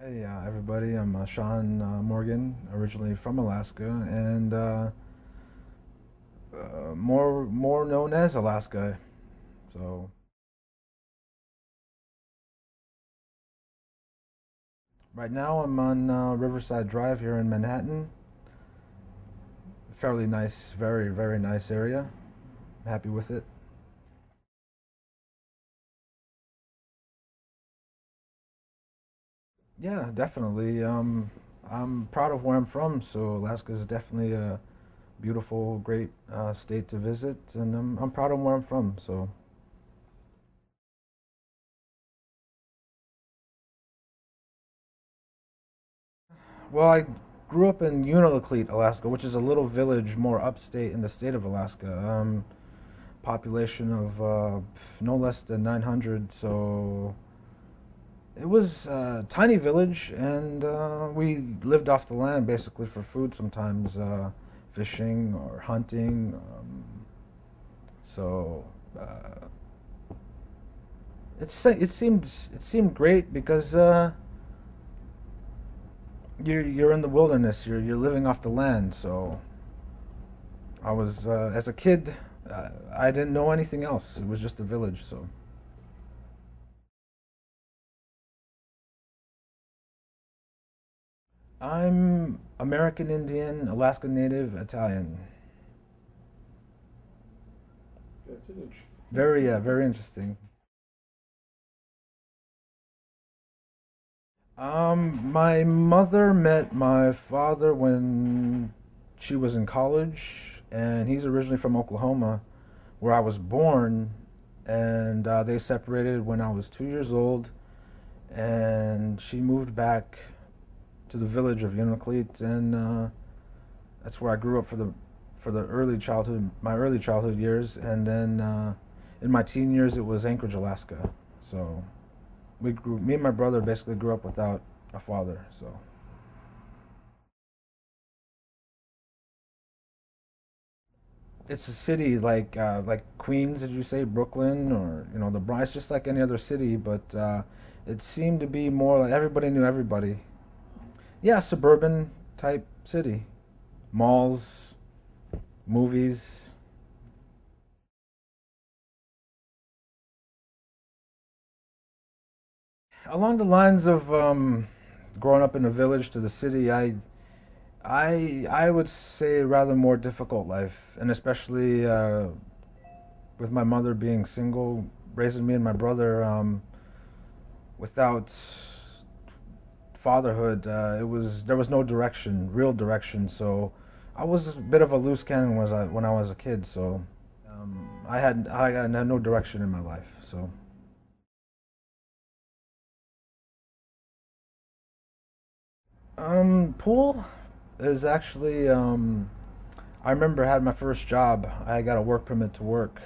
Hey, everybody. I'm Sean Morgan, originally from Alaska, and more known as Alaska. So right now I'm on Riverside Drive here in Manhattan. Fairly nice, very nice area. I'm happy with it. Yeah, definitely. I'm proud of where I'm from, so Alaska is definitely a beautiful, great state to visit, and I'm proud of where I'm from. So. Well, I grew up in Unalakleet, Alaska, which is a little village more upstate in the state of Alaska. Population of no less than 900, so it was a tiny village, and we lived off the land basically for food sometimes, fishing or hunting. So uh, it seemed great because you're in the wilderness. You're living off the land, so I was as a kid. I didn't know anything else. It was just a village. So I'm American Indian, Alaska Native, Italian. That's an interesting. Very interesting. My mother met my father when she was in college, and he's originally from Oklahoma, where I was born, and they separated when I was 2 years old, and she moved back to the village of Unalakleet, and that's where I grew up for the early childhood, my early childhood years, and then in my teen years it was Anchorage, Alaska. So me and my brother basically grew up without a father. So it's a city like Queens, did you say Brooklyn or the Bronx? Just like any other city, but it seemed to be more like everybody knew everybody. Yeah, suburban type city, malls, movies. Along the lines of growing up in a village to the city, I would say rather more difficult life, and especially with my mother being single, raising me and my brother without fatherhood. There was no direction, real direction. So I was a bit of a loose cannon when I was a kid. So I had no direction in my life. So. Pool is actually. I remember I had my first job. I got a work permit to work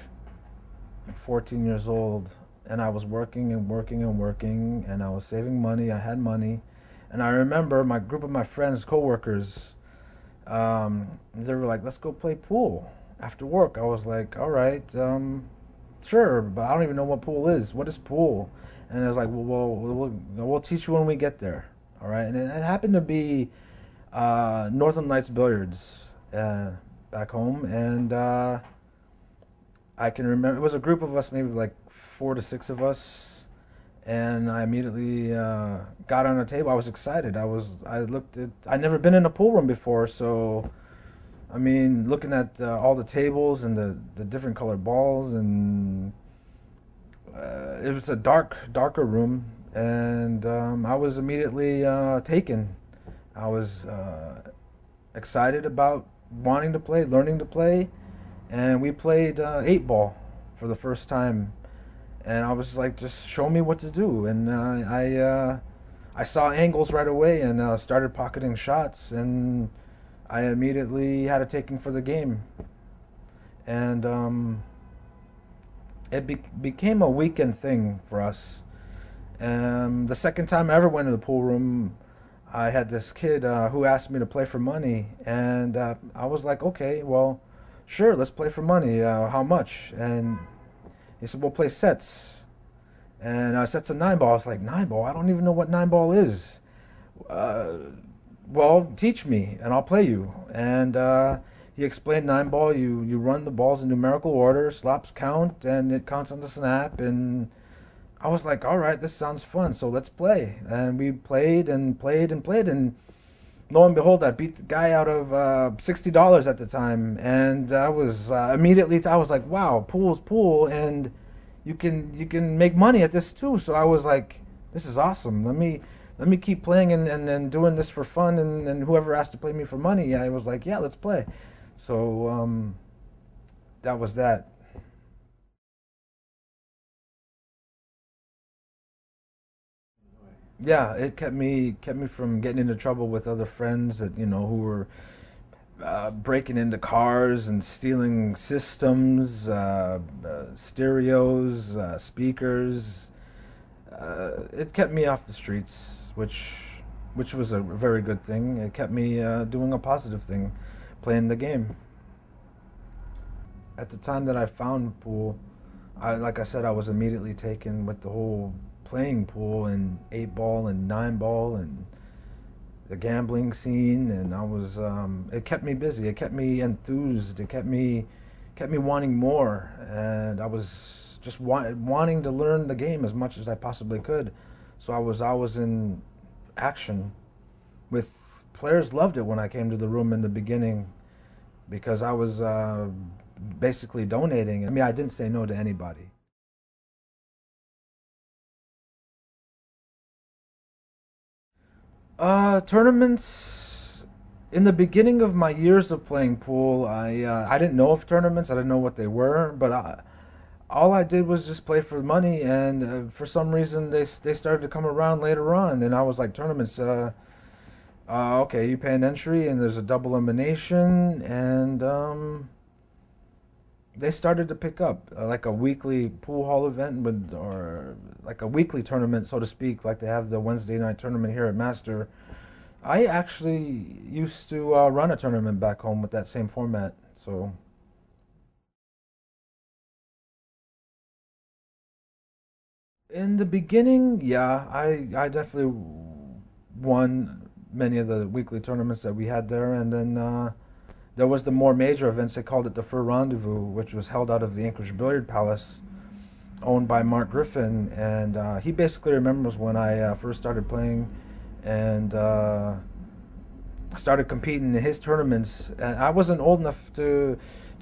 at 14 years old, and I was working and working and working, and I was saving money. I had money, and I remember my group of my friends, coworkers. They were like, "Let's go play pool after work." I was like, "All right, sure," but I don't even know what pool is. What is pool? And I was like, "We'll teach you when we get there." All right, and it happened to be Northern Lights Billiards back home, and I can remember it was a group of us, maybe like 4 to 6 of us, and I immediately got on a table. I was excited. I looked at. I'd never been in a pool room before, so I mean, looking at all the tables and the different colored balls, and it was a darker room, and I was immediately taken. I was excited about wanting to play, learning to play, and we played 8 ball for the first time. And I was like, just show me what to do. And I saw angles right away and started pocketing shots, and I immediately had a taking for the game. And became a weekend thing for us. The second time I ever went to the pool room, I had this kid who asked me to play for money, and I was like, okay, well, sure, let's play for money. How much? And he said, we'll play sets. And sets of 9 ball. I was like, 9 ball? I don't even know what 9 ball is. uh, well, teach me and I'll play you. And he explained nine ball. You run the balls in numerical order, slaps count, and it counts on the snap. And I was like, all right, this sounds fun. So let's play. And we played and played and played. And lo and behold, I beat the guy out of $60 at the time. And I was immediately, I was like, wow, pool's pool, and you can make money at this too. So I was like, this is awesome. Let me keep playing and doing this for fun, and whoever asked to play me for money, I was like, yeah, let's play. So that was that. Yeah, it kept me from getting into trouble with other friends that who were breaking into cars and stealing systems, stereos, speakers. It kept me off the streets, which was a very good thing. It kept me doing a positive thing, playing the game. At the time that I found pool, like I said, I was immediately taken with the whole playing pool and eight ball and nine ball and the gambling scene, and I was it kept me busy. It kept me enthused. It kept me wanting more, and I was just wanting to learn the game as much as I possibly could. So I was in action. With players loved it when I came to the room in the beginning because I was basically donating. I mean, I didn't say no to anybody. Tournaments. In the beginning of my years of playing pool, I didn't know of tournaments. I didn't know what they were, but all I did was just play for money. And for some reason, they started to come around later on, and I was like, tournaments. Okay, you pay an entry, and there's a double elimination, and they started to pick up like a weekly pool hall event, or like a weekly tournament, so to speak, like they have the Wednesday night tournament here at Master. I actually used to run a tournament back home with that same format. So in the beginning, yeah, I definitely won many of the weekly tournaments that we had there, and then there was the more major events. They called it the Fur Rendezvous, which was held out of the Anchorage Billiard Palace, owned by Mark Griffin, and he basically remembers when I first started playing, and started competing in his tournaments. And I wasn't old enough to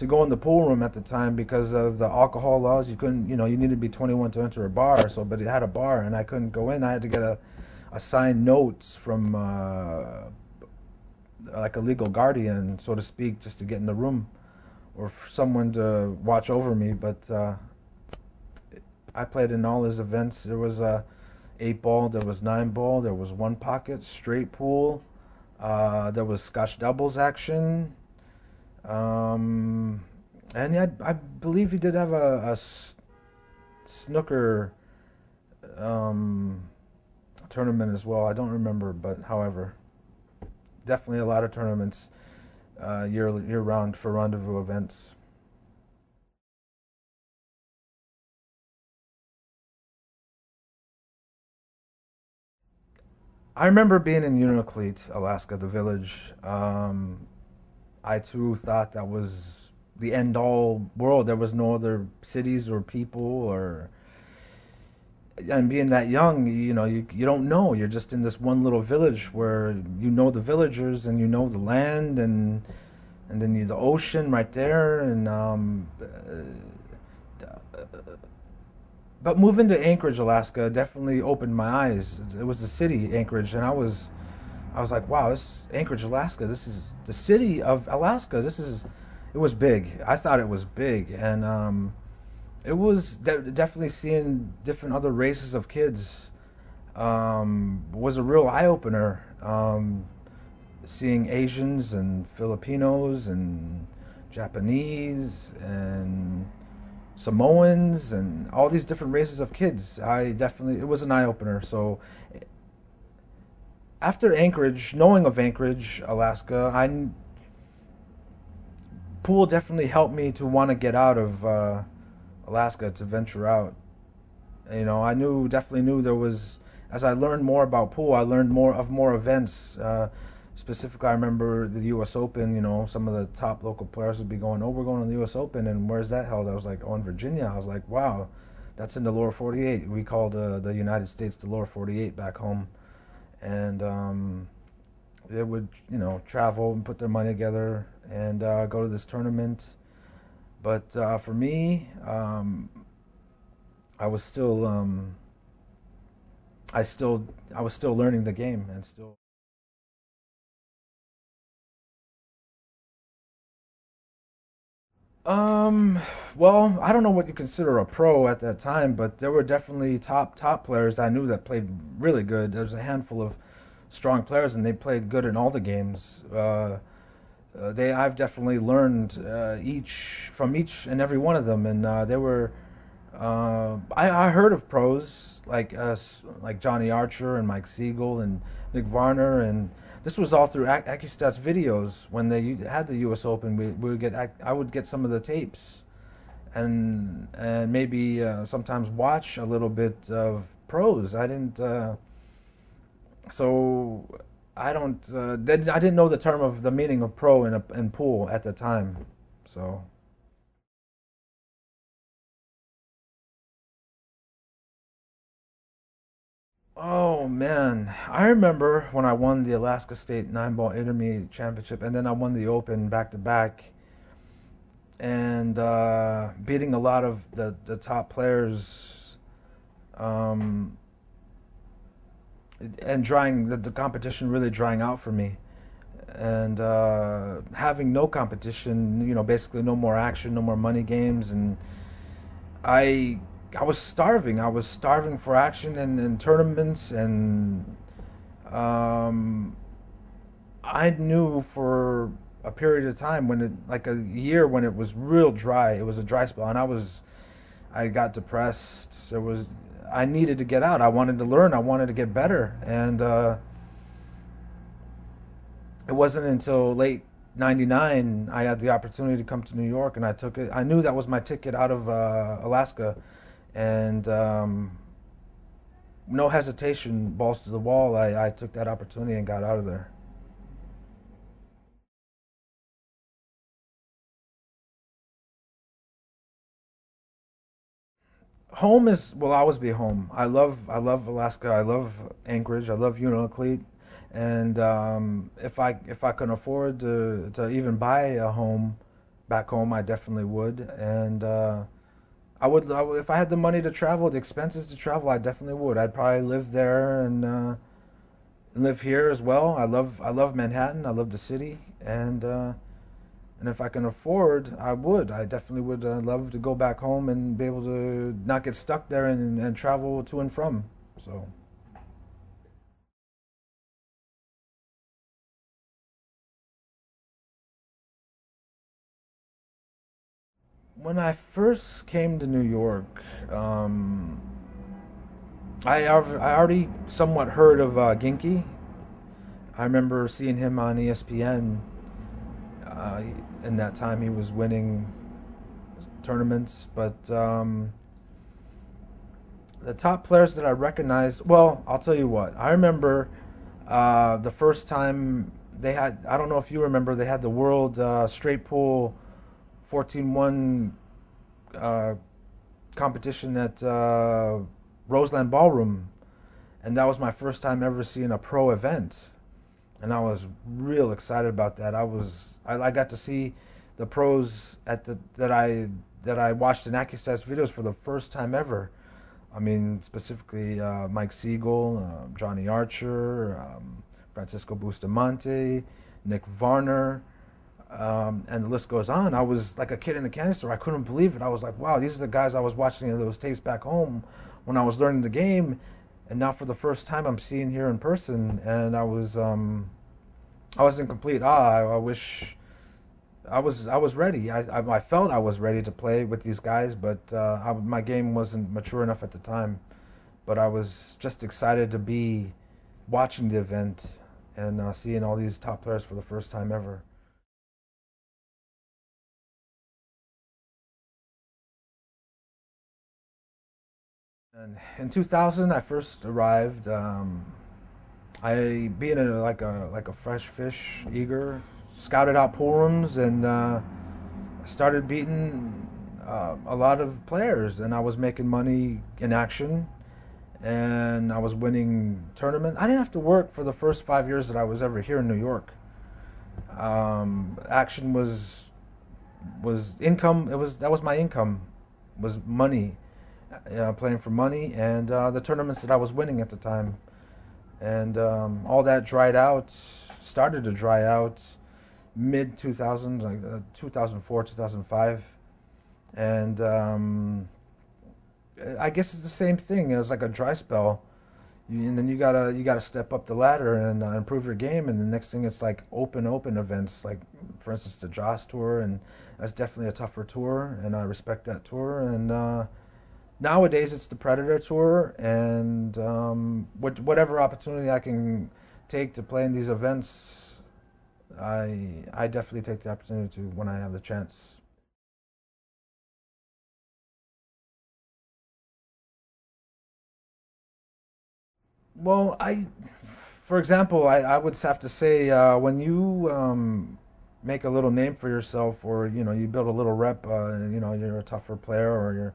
go in the pool room at the time because of the alcohol laws. You couldn't, you needed to be 21 to enter a bar. So, but it had a bar, and I couldn't go in. I had to get a signed notes from like a legal guardian, so to speak, just to get in the room, or for someone to watch over me. But I played in all his events. There was eight ball, there was nine ball, there was one pocket, straight pool. There was Scotch doubles action. Um, and yeah, I believe he did have a snooker um, tournament as well. I don't remember, but however, definitely a lot of tournaments year round for rendezvous events. I remember being in Unalakleet, Alaska, the village. I too thought that was the end all world. There was no other cities or people, or and being that young, you don't know. You're just in this one little village where you know the villagers and you know the land, and then the ocean right there, and but moving to Anchorage, Alaska, definitely opened my eyes. It was the city, Anchorage, and I was like, wow, this Anchorage, Alaska. This is the city of Alaska. It was big. I thought it was big, and it was definitely seeing different other races of kids was a real eye opener. Seeing Asians and Filipinos and Japanese and Samoans and all these different races of kids. It was an eye opener. So after Anchorage, knowing of Anchorage, Alaska, I pool definitely helped me to want to get out of Alaska, to venture out. I definitely knew there was as I learned more about pool, I learned more events. Specifically, I remember the U.S. Open. You know, some of the top local players would be going, "Oh, we're going to the U.S. Open," and where's that held? I was like, "Oh, in Virginia." I was like, "Wow, that's in the lower 48." We called the United States the lower 48 back home, and they would, you know, travel and put their money together and go to this tournament. But for me, I was still, I still, I was still learning the game and still. Um, well, I don't know what you consider a pro at that time, but there were definitely top players I knew that played really good. There's a handful of strong players, and they played good in all the games. I've definitely learned each from each and every one of them, and they were. I heard of pros like like Johnny Archer and Mike Siegel and Nick Varner, and this was all through AccuStats videos. When they had the U.S. Open, we would get I would get some of the tapes, and maybe sometimes watch a little bit of pros. I didn't. So I don't. I didn't know the term of the meaning of pro in pool at the time. So. Oh man, I remember when I won the Alaska State 9 ball intermediate championship, and then I won the Open back to back, and beating a lot of the top players, um, and drying the competition really drying out for me, and having no competition, you know, basically no more action, no more money games, and I I was starving. I was starving for action and tournaments and. Um, I knew for a period of time when it, like a year when it was real dry, it was a dry spell, and I got depressed. I needed to get out. I wanted to learn. I wanted to get better, and it wasn't until late '99 I had the opportunity to come to New York, and I took it. I knew that was my ticket out of Alaska, and no hesitation, balls to the wall. I took that opportunity and got out of there. Home is will always be home. I love Alaska. I love Anchorage. I love Unalakleet, and if I can afford to even buy a home back home, I definitely would. And I would if I had the money to travel, the expenses to travel, I definitely would. I'd probably live there and live here as well. I love Manhattan. I love the city, and if I can afford, I would. I definitely would love to go back home and be able to not get stuck there and travel to and from. So when I first came to New York, um, I already somewhat heard of Ginky. I remember seeing him on ESPN. Uh, in that time, he was winning tournaments, but the top players that I recognized. Well, I'll tell you what. I remember the first time they had. I don't know if you remember. They had the World Straight Pool 14-1 uh, competition at Roseland Ballroom, and that was my first time ever seeing a pro event, and I was real excited about that. I got to see the pros at the that I watched in AccuStats videos for the first time ever. I mean, specifically Mike Siegel, Johnny Archer, Francisco Bustamante, Nick Varner, and the list goes on. I was like a kid in a candy store. I couldn't believe it. I was like, wow, these are the guys I was watching in those tapes back home when I was learning the game, and now for the first time I'm seeing here in person. And I was in complete awe. I wish I was ready. I felt I was ready to play with these guys, but my game wasn't mature enough at the time. But I was just excited to be watching the event and seeing all these top players for the first time ever. And in 2000, I first arrived. I, being like a fresh fish, eager, scouted out pool rooms and started beating a lot of players, and I was making money in action, and I was winning tournaments. I didn't have to work for the first 5 years that I was ever here in New York. Action was income. It was that was my income, was money, playing for money, and the tournaments that I was winning at the time, and all that dried out, started to dry out, mid 2000s, like 2004, 2005, and I guess it's the same thing. It was like a dry spell. And then you gotta step up the ladder and improve your game. And the next thing, it's like open events, like for instance the Joss Tour, and that's definitely a tougher tour, and I respect that tour. And nowadays it's the Predator Tour, and whatever opportunity I can take to play in these events, I definitely take the opportunity to when I have the chance. Well, for example, I would have to say when you make a little name for yourself, or you build a little rep, you're a tougher player, or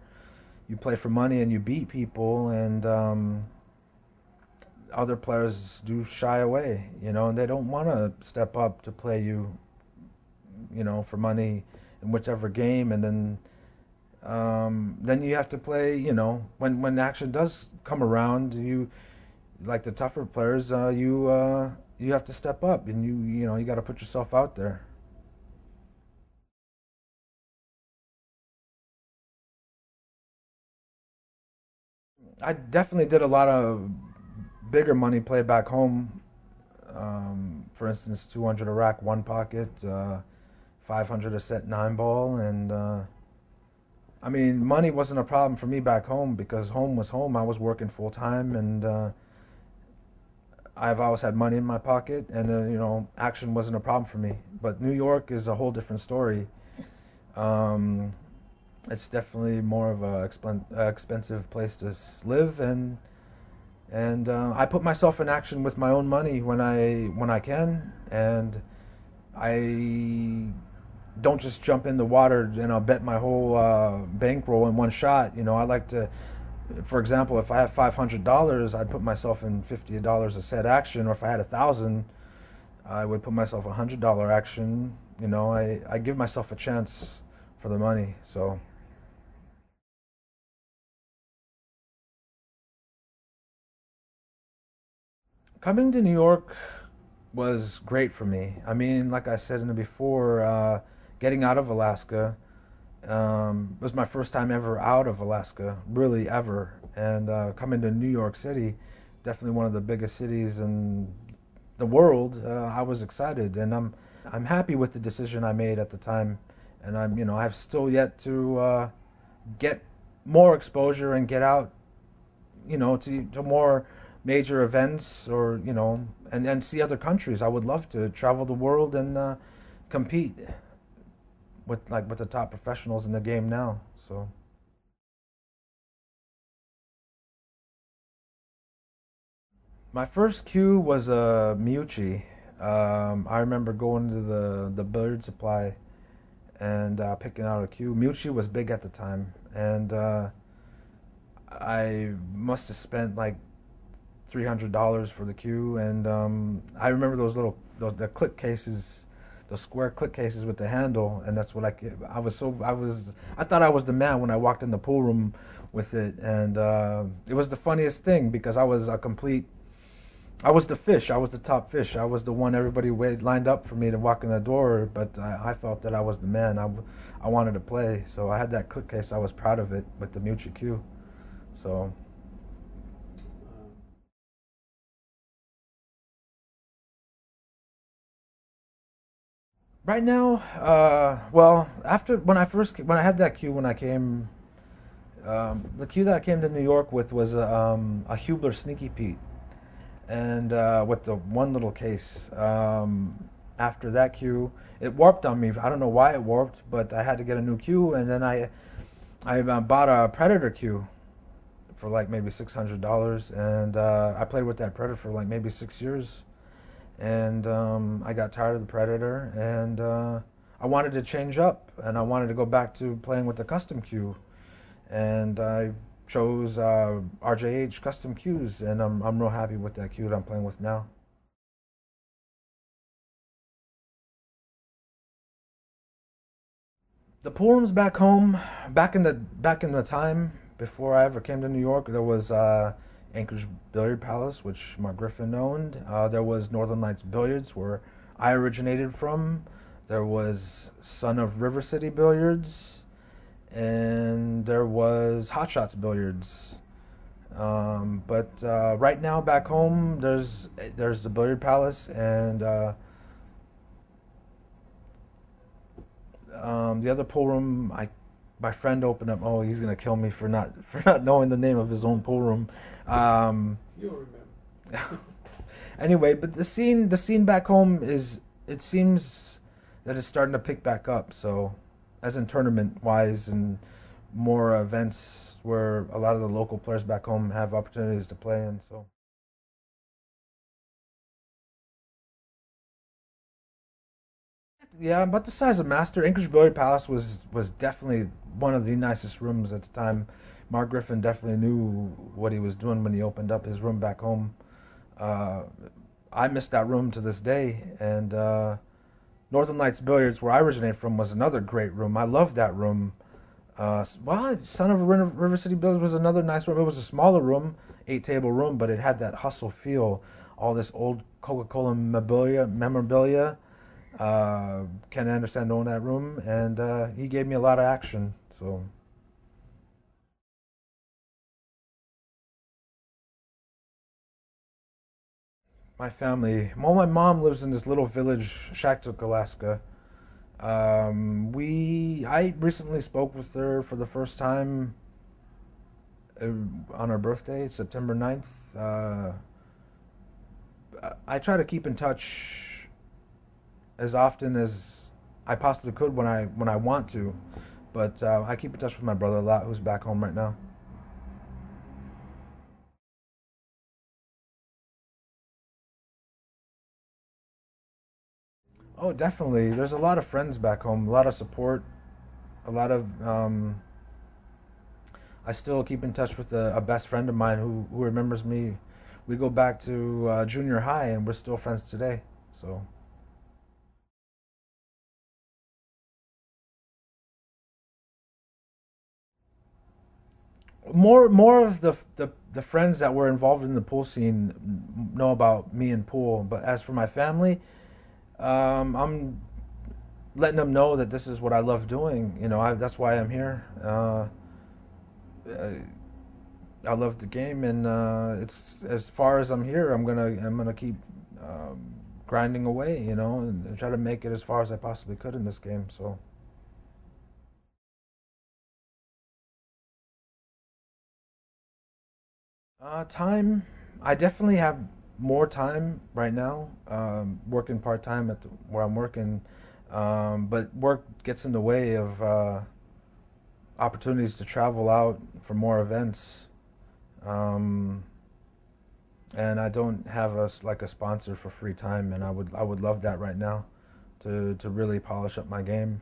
you play for money and you beat people, and other players do shy away, and they don't want to step up to play you, for money in whichever game, and then you have to play, when action does come around, like the tougher players, you have to step up, and you got to put yourself out there. I definitely did a lot of bigger money play back home. For instance, 200 a rack, one pocket, 500 a set, nine ball, and I mean, money wasn't a problem for me back home because home was home. I was working full time, and I've always had money in my pocket, and action wasn't a problem for me. But New York is a whole different story. Um, it's definitely more of a expensive place to live, and I put myself in action with my own money when I can, and I don't just jump in the water and I'll bet my whole bankroll in one shot. I like to, for example, if I have $500, I'd put myself in $50 a set action, or if I had 1,000, I would put myself $100 action. I give myself a chance for the money. So coming to New York was great for me. I mean, like I said in the before, getting out of Alaska was my first time ever out of Alaska, really ever. And coming to New York City, definitely one of the biggest cities in the world, I was excited, and I'm happy with the decision I made at the time. And I've still yet to get more exposure and get out, to more major events, or and see other countries. I would love to travel the world and compete with the top professionals in the game now. So my first cue was a Miucci. I remember going to the billiard supply and picking out a cue. Miucci was big at the time, and I must have spent like $300 for the cue. And I remember the click cases, those square click cases with the handle, and that's what I thought I was the man when I walked in the pool room with it, and it was the funniest thing because I was the fish. I was the top fish. I was the one everybody lined up for me to walk in the door. But I felt that I was the man. I wanted to play. So I had that click case. I was proud of it with the Mutual Q. So right now, well, after when I had that Q when I came, the Q that I came to New York with was a Hubler Sneaky Pete, and with the one little case. After that cue, it warped on me. I don't know why it warped, but I had to get a new cue, and then I bought a Predator cue for like maybe $600, and I played with that Predator for like maybe 6 years, and I got tired of the Predator, and I wanted to change up, and I wanted to go back to playing with the custom queue, and I chose RJH custom queues, and I'm real happy with that queue that I'm playing with now. The pool rooms back home, back in the time before I ever came to New York, there was Anchorage Billiard Palace, which Mark Griffin owned. There was Northern Lights Billiards, where I originated from. There was Son of River City Billiards, and there was Hot Shots Billiards. But right now back home, there's the Billiard Palace, and the other pool room, my friend opened up. Oh, he's gonna kill me for not for not knowing the name of his own pool room. Um, You'll remember. anyway, but the scene back home is, it seems that it's starting to pick back up. So, as in tournament wise and more events where a lot of the local players back home have opportunities to play in. So. Yeah, about the size of Master, Anchorage Billiard Palace was definitely one of the nicest rooms at the time. Mark Griffin definitely knew what he was doing when he opened up his room back home. Uh, I miss that room to this day, and Northern Lights Billiards, where I originated from, was another great room. I loved that room. Well, Son of River City Billiards was another nice room. It was a smaller room, 8 table room, but it had that hustle feel. All this old Coca-Cola memorabilia. Ken Anderson owned that room, and he gave me a lot of action. So my family, well, my mom lives in this little village, Shacktook, Alaska. I recently spoke with her for the first time uh, on her birthday, September 9th. I try to keep in touch as often as I possibly could when I want to, but I keep in touch with my brother a lot, who's back home right now. Oh, definitely. There's a lot of friends back home, a lot of support, a lot of. I still keep in touch with a best friend of mine who remembers me. We go back to junior high, and we're still friends today. So more of the friends that were involved in the pool scene know about me and pool. But as for my family, I'm letting them know that this is what I love doing. That's why I'm here. Uh, I love the game, and it's as far as I'm here. I'm gonna keep grinding away, and try to make it as far as I possibly could in this game. So, time. I definitely have more time right now. Working part time at where I'm working, but work gets in the way of opportunities to travel out for more events. Um, and I don't have like a sponsor for free time, and I would love that right now to really polish up my game.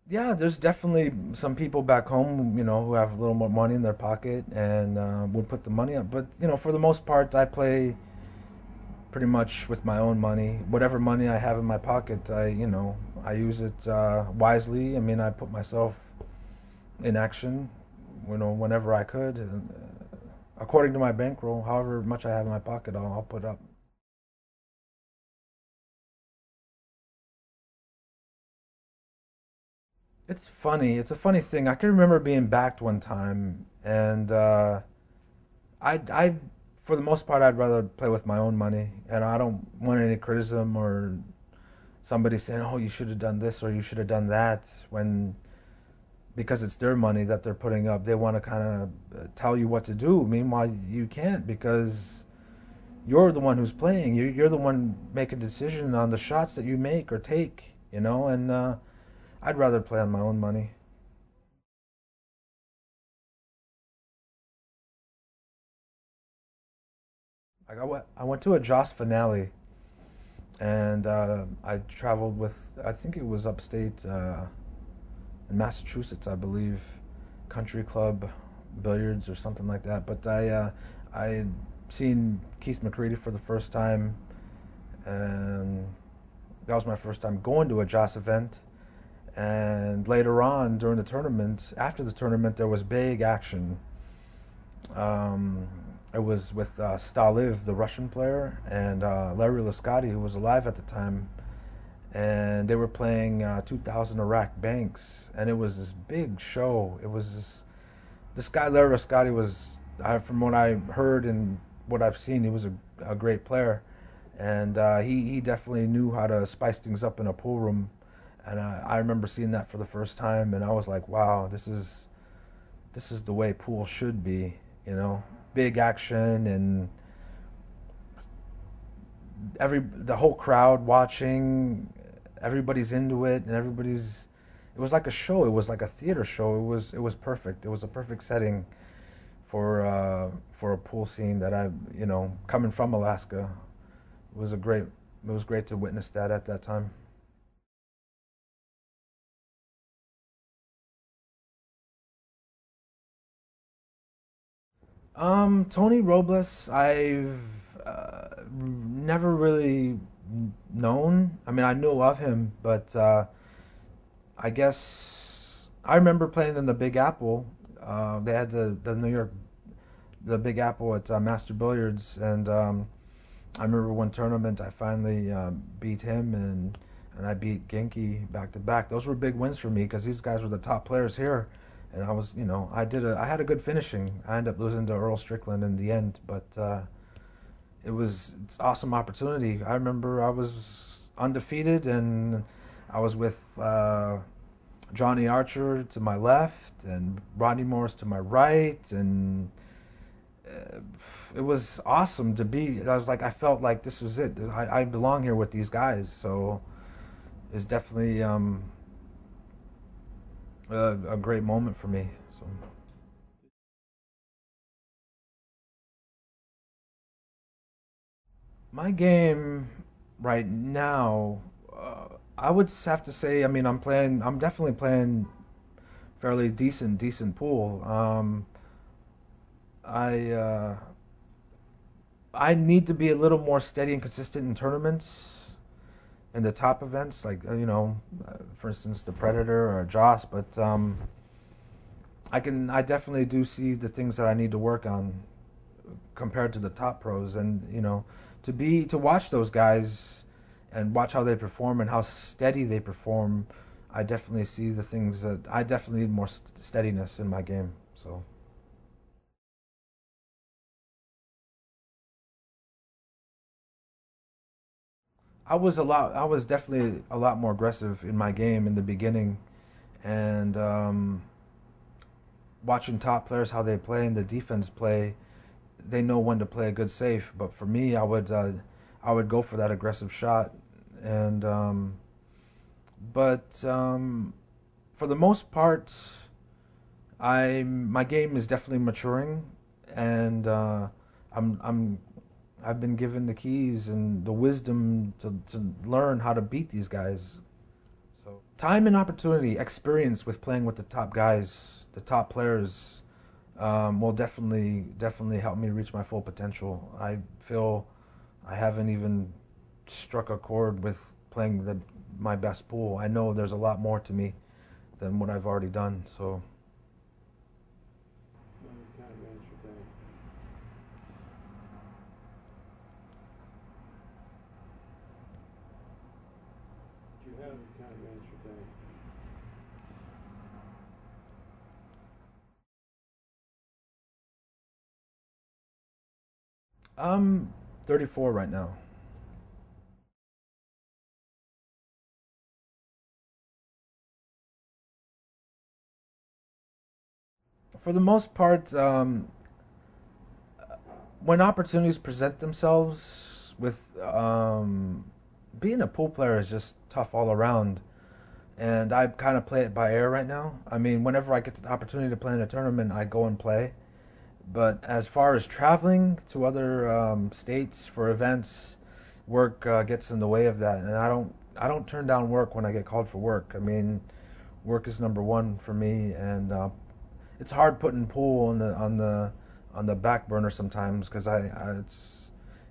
Yeah, there's definitely some people back home, who have a little more money in their pocket and would put the money up. But for the most part, I play pretty much with my own money. Whatever money I have in my pocket, I use it wisely. I mean, I put myself in action, whenever I could. According to my bankroll, however much I have in my pocket, I'll put up. It's funny. It's a funny thing. I can remember being backed one time, and I, for the most part, I'd rather play with my own money, and I don't want any criticism or somebody saying, "Oh, you should have done this or you should have done that," when because it's their money that they're putting up, they want to kind of tell you what to do. Meanwhile, you can't because you're the one who's playing. You're the one making decision on the shots that you make or take. And I'd rather play on my own money. Like I went to a Joss finale, and I traveled with, I think it was upstate in Massachusetts, I believe, country club billiards or something like that. But I had seen Keith McCready for the first time, and that was my first time going to a Joss event. And later on during the tournament, after the tournament, there was big action. Um, it was with Staliv, the Russian player, and Larry Lascati, who was alive at the time, and they were playing 2000 Iraq Banks, and it was this big show. It was this guy Larry Lascati was, from what I heard and what I've seen, he was a great player, and he definitely knew how to spice things up in a pool room, and I remember seeing that for the first time, and I was like, wow, this is the way pool should be, you know, big action and the whole crowd watching, everybody's into it, and everybody's. It was like a show. It was like a theater show. It was perfect. It was a perfect setting for a pool scene that coming from Alaska, it was great to witness that at that time. Tony Robles, I've never really known. I mean, I knew of him, but I guess I remember playing in the Big Apple. They had the New York, the Big Apple at Master Billiards, and I remember one tournament I finally beat him, and I beat Genki back to back. Those were big wins for me because these guys were the top players here, and I had a good finishing. I ended up losing to Earl Strickland in the end, but it's awesome opportunity. I remember I was undefeated, and I was with Johnny Archer to my left and Rodney Morris to my right, and uh, it was awesome to be. I was like, I felt like this was it. I belong here with these guys, so it's definitely a great moment for me. So my game right now, I would have to say, I mean, I'm definitely playing fairly decent pool. I I need to be a little more steady and consistent in tournaments, in the top events, like for instance, the Predator or Joss. But I definitely do see the things that I need to work on compared to the top pros, and to watch those guys and watch how they perform and how steady they perform. I definitely see the things that I definitely need more steadiness in my game. So. I was definitely a lot more aggressive in my game in the beginning, and watching top players how they play and the defense play, they know when to play a good safe. But for me, I would go for that aggressive shot, and but for the most part, my game is definitely maturing, and I'm I've been given the keys and the wisdom to learn how to beat these guys. So time and opportunity, experience with playing with the top guys, the top players, will definitely help me reach my full potential. I feel I haven't even struck a chord with playing my best pool. I know there's a lot more to me than what I've already done. So No, you can't manage your day. You have, you can't manage your day. 34 right now. For the most part, when opportunities present themselves, with being a pool player is just tough all around, and I kind of play it by ear right now. I mean, whenever I get the opportunity to play in a tournament, I go and play. But as far as traveling to other states for events, work gets in the way of that, and I don't turn down work when I get called for work. I mean, work is number one for me, and it's hard putting pool on the back burner sometimes because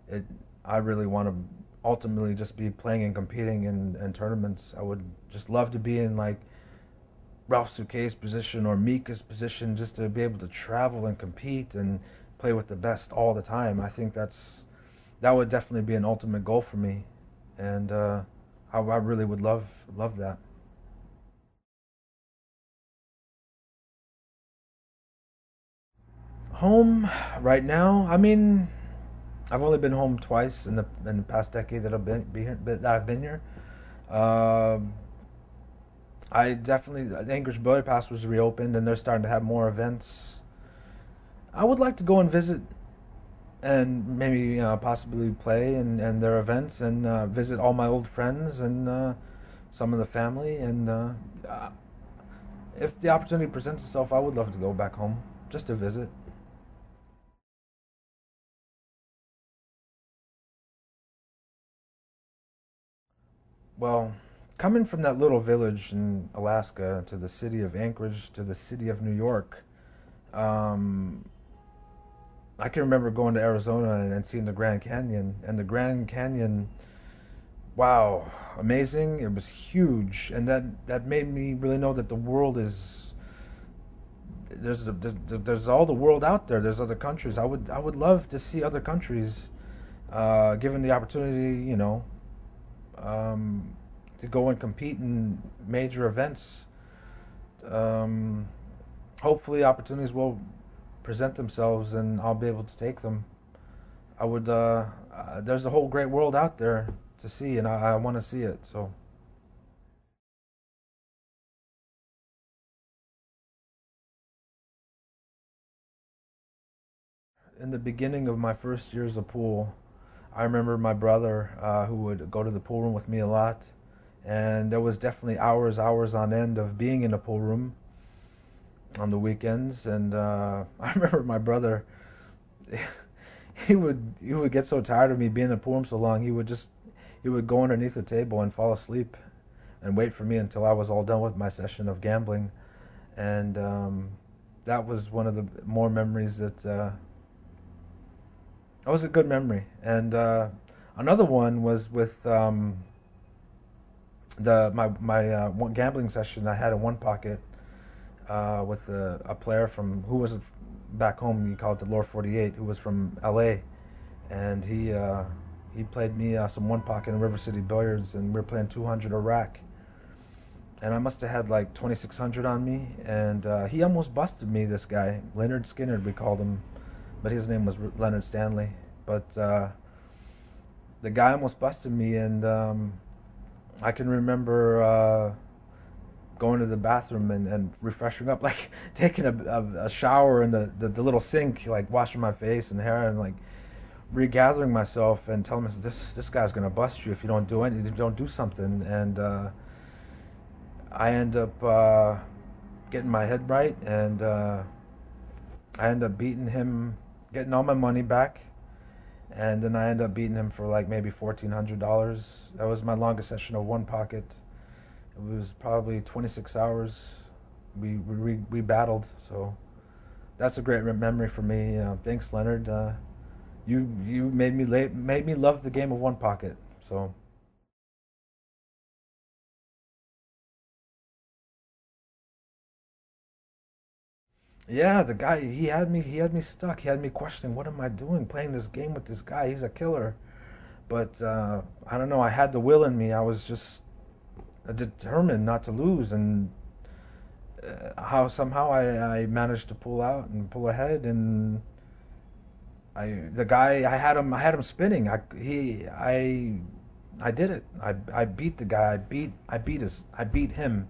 it I really want to ultimately just be playing and competing in tournaments. I would just love to be in like Ralph Souquet's position or Mika's position, just to be able to travel and compete and play with the best all the time. I think that would definitely be an ultimate goal for me, and I really would love that. Home right now. I mean, I've only been home twice in the past decade that I've been here. Um I definitely the Anchorage Billiard Pass was reopened, and they're starting to have more events. I would like to go and visit and maybe possibly play and their events and visit all my old friends and some of the family. And if the opportunity presents itself, I would love to go back home just to visit. Well, coming from that little village in Alaska to the city of Anchorage to the city of New York, um, I can remember going to Arizona and seeing the Grand Canyon. And the Grand Canyon, wow, amazing. It was huge, and that made me really know that the world is there's all the world out there. There's other countries. I would love to see other countries, given the opportunity, um, to go and compete in major events. Um, Hopefully, opportunities will present themselves, and I'll be able to take them. I would. There's a whole great world out there to see, and I want to see it. So, in the beginning of my first years of pool, I remember my brother who would go to the pool room with me a lot, and there was definitely hours on end of being in the pool room on the weekends. And I remember my brother, he would get so tired of me being in the pool room so long, he would go underneath the table and fall asleep and wait for me until I was all done with my session of gambling. And that was one of the more memories that was a good memory. And another one was with the my one gambling session I had in one pocket with a player from who was back home. You call it the Lore 48, who was from L.A. And he played me some one pocket in River City Billiards, and we were playing 200 a rack. And I must have had like 2,600 on me, and he almost busted me. This guy, Leonard Skinner, we called him, but his name was Leonard Stanley. But the guy almost busted me, and I can remember going to the bathroom and refreshing up, like taking a shower in the little sink, like washing my face and hair, and like regathering myself and telling myself, this guy's gonna bust you if you don't do anything, if you don't do something. And I end up getting my head right, and I end up beating him, getting all my money back, and then I end up beating him for like maybe $1,400. That was my longest session of one pocket. It was probably 26 hours. We battled, so that's a great memory for me. Thanks, Leonard. You made me love the game of one pocket. So yeah, the guy, he had me stuck. He had me questioning, what am I doing playing this game with this guy? He's a killer. But I don't know. I had the will in me. I was just determined not to lose, and how somehow I managed to pull out and pull ahead. And the guy, I had him spinning. I did it. I beat the guy. I beat him.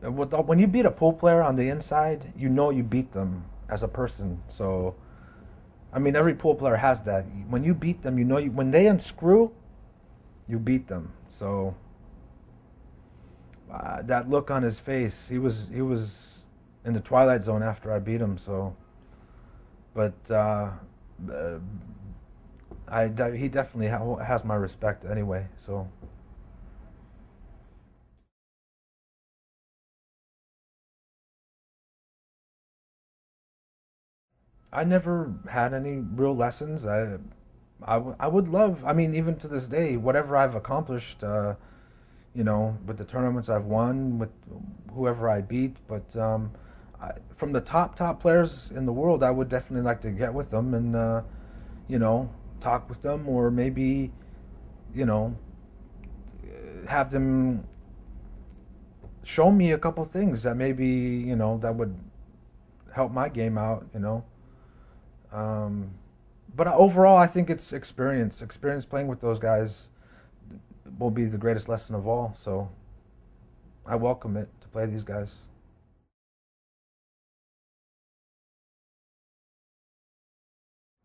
When you beat a pool player on the inside, you know you beat them as a person. So I mean, every pool player has that. When you beat them, you know when they unscrew, you beat them. So that look on his face, he was in the twilight zone after I beat him. So, but uh, he definitely has my respect anyway. So I never had any real lessons. I would love. I mean, even to this day, whatever I've accomplished, with the tournaments I've won, with whoever I beat, but from the top players in the world, I would definitely like to get with them and you know talk with them, or maybe you know have them show me a couple things that maybe that would help my game out. Um, but overall, I think it's experience. Experience playing with those guys will be the greatest lesson of all. So I welcome it to play these guys.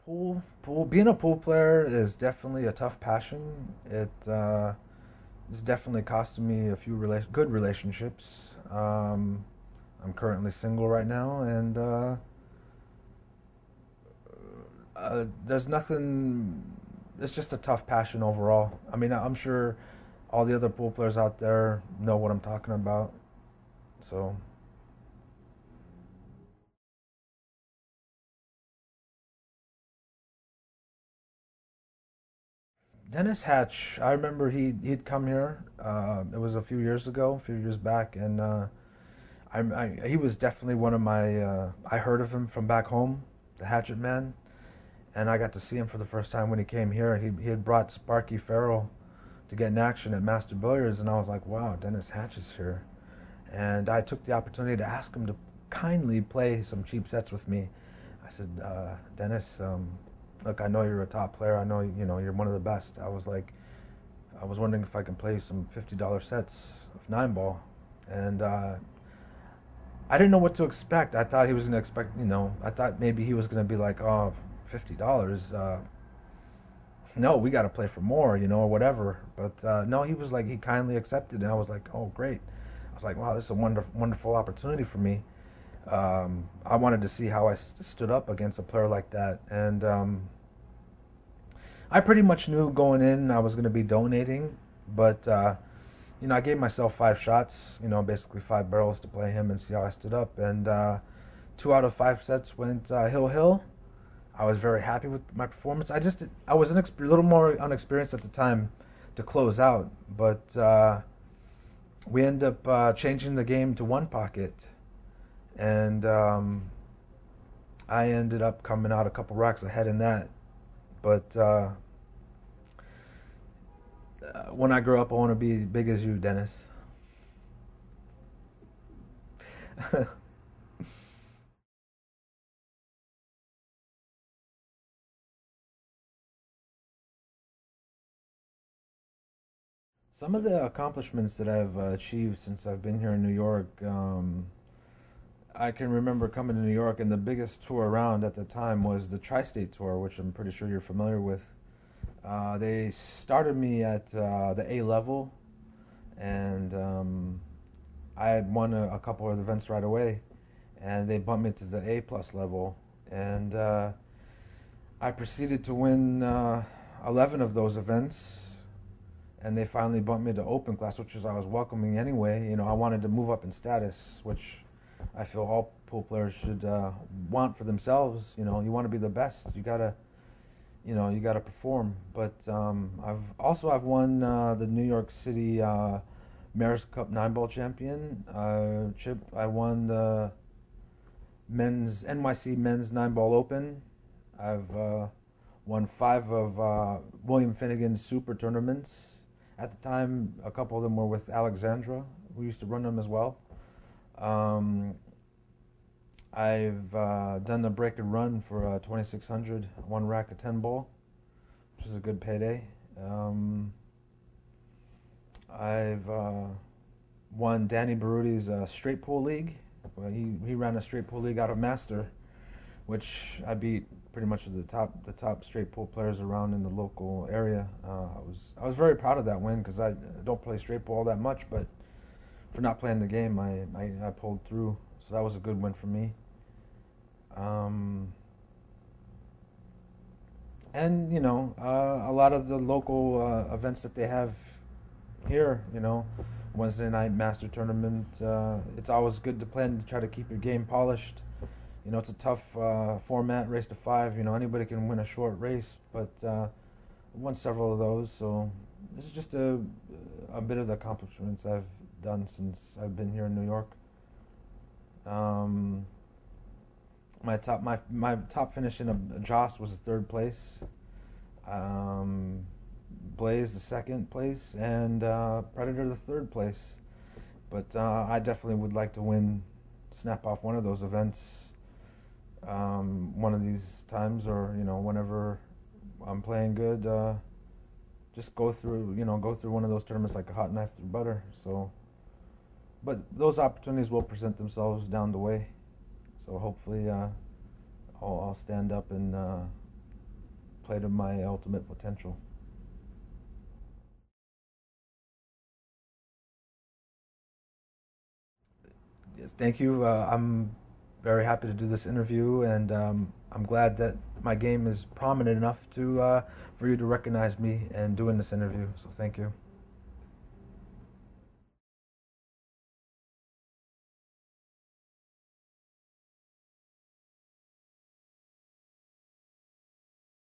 Being a pool player is definitely a tough passion. It's definitely costing me a few good relationships. I'm currently single right now, and there's nothing. It's just a tough passion overall. I mean, I'm sure all the other pool players out there know what I'm talking about. So Dennis Hatch, I remember he'd come here. It was a few years ago, a few years back, and he was definitely one of my. I heard of him from back home, the Hatchet Man, and I got to see him for the first time when he came here. He had brought Sparky Farrell to get in action at Master Billiards, and I was like, wow, Dennis Hatch is here. And I took the opportunity to ask him to kindly play some cheap sets with me. I said, Dennis, look, I know you're a top player. I know you're one of the best. I was wondering if I can play some $50 sets of nine ball, and I didn't know what to expect. I thought he was going to expect, I thought maybe he was going to be like, oh, $50. No, we got to play for more, or whatever. But no, he was like, he kindly accepted, and I was like, oh, great. I was like, wow, this is a wonderful opportunity for me. I wanted to see how I stood up against a player like that, and I pretty much knew going in I was going to be donating, but I gave myself 5 shots, basically 5 barrels to play him and see how I stood up, and 2 out of 5 sets went hill hill. I was very happy with my performance. I was a little more unexperienced at the time to close out, but we ended up changing the game to one pocket, and I ended up coming out a couple racks ahead in that. But when I grow up, I want to be big as you, Dennis. Some of the accomplishments that I've achieved since I've been here in New York, I can remember coming to New York, and the biggest tour around at the time was the Tri-State Tour, which I'm pretty sure you're familiar with. They started me at the A level, and I had won a couple of events right away, and they bumped me to the A plus level, and I proceeded to win 11 of those events, and they finally bumped me to open class, which is I was welcoming anyway. I wanted to move up in status, which I feel all pool players should want for themselves. You want to be the best. You gotta perform. But I've won the New York City Mayor's Cup 9 ball champion chip. I won the men's NYC men's 9 ball open. I've won 5 of William Finnegan's super tournaments. At the time, a couple of them were with Alexandra, who used to run them as well. Um, I've done the break and run for 2600, one rack of 10 ball, which is a good payday. I've won Danny Baruti's straight pool league. Well, he ran a straight pool league out of Master, which I beat pretty much the top straight pool players around in the local area. I was very proud of that win because I don't play straight pool all that much, but for not playing the game. I pulled through, so that was a good win for me. Um, and a lot of the local events that they have here, Wednesday night master tournament. It's always good to plan to try to keep your game polished. It's a tough format, race to five. Anybody can win a short race, but won several of those. So this is just a bit of the accomplishments I've done since I've been here in New York. Um, my top finish in a Jost was the third place. Um, Blaze the second place, and Predator the third place. But I definitely would like to snap off one of those events one of these times, or whenever I'm playing good. Just go through one of those tournaments like a hot knife through butter. So, but those opportunities will present themselves down the way. So hopefully, I'll stand up and play to my ultimate potential. Yes, thank you. I'm very happy to do this interview, and I'm glad that my game is prominent enough to for you to recognize me and doing this interview. So thank you.